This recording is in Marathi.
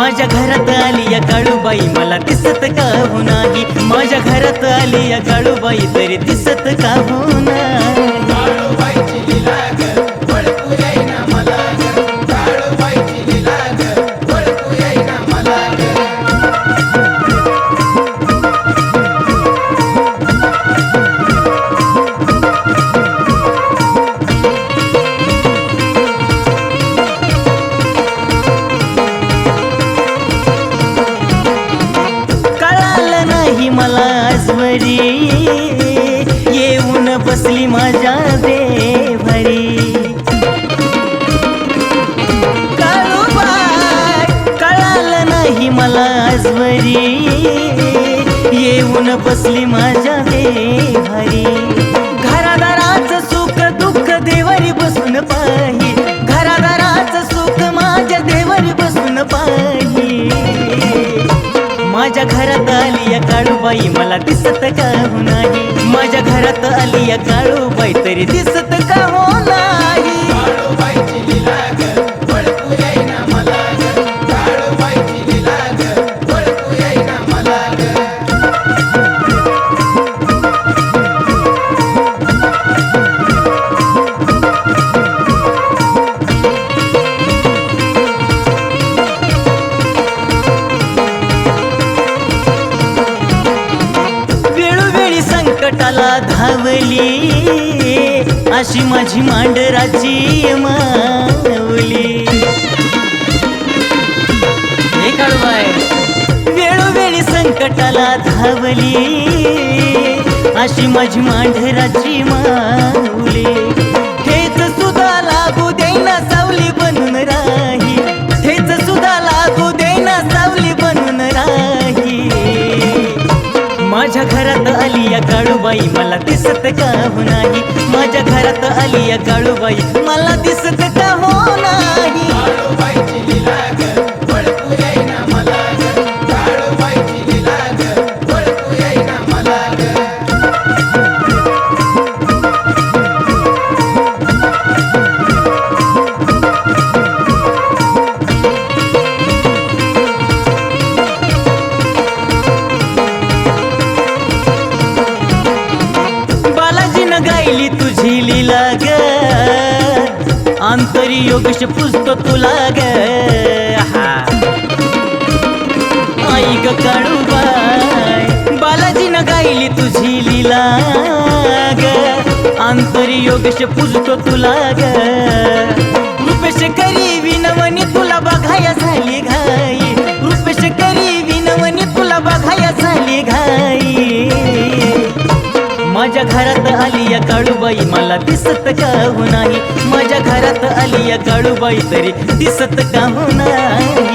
माझ्या घरात आली या काळूबाई मला दिसत का हो नाही, माझ्या घरात आली या काळूबाई तरी दिसत का हो नाही. काळूबाईची लीला ग ओळखू येईना मला ग, काळूबाईची लीला ग ओळखू येईना मला ग. कळालं नाही मला आजवरी येऊन बसली माझ्या देवरी. काळूबाई कळालं नाही मला आजवरी येऊन बसली माझ्या देवरी. घरादाराचं सुख दुःख देवरी बसून पाही, घरादाराचं सुख माझ्या देवरी बसून पाही. माझ्या घरात आली या काळूबाई मला दिसत का हो नाही, माझ्या घरात आली या काळूबाई तरी दिसत का हो नाही. काळूबाईची लीला ग ओळखू येईना मला ग, काळूबाईची लीला ग ओळखू येईना मला ग. वेळोवेळी संकटाला धावली अशी माझी मांडराची माऊली. हे काळूबाई वेळोवेळी संकटाला धावली अशी माझी मांढराची माऊली. हेच सुद्धा लागू देईना सावली बनून राही, हेच सुद्धा लागू देईना सावली बनून राही. माझ्या घरात आली या काळूबाई मला दिसत का हो नाही, माझ्या घरात आली या काळूबाई मला दिसत का हो नाही. काळूबाईची लीला ग ओळखू येईना मला ग, काळूबाईची लीला ग ओळखू येईना मला ग. बालाजीनं गायली तुझी लीला ग, अंतरी योगश पुजतो तुला ग. हा आई ग काळूबाई बालाजीनं गायली तुझी लीला ग, अंतरी योगश पुजतो तुला ग. रुपेश करी विनवणी तुला बघाया झाली घाई, रुपेश करी विनवणी तुला बघाया झाली घाई. माझ्या घरात आली या काळूबाई मला दिसत का हो नाही, माझ्या घरात आली या काळूबाई तरी दिसत का हो नाही.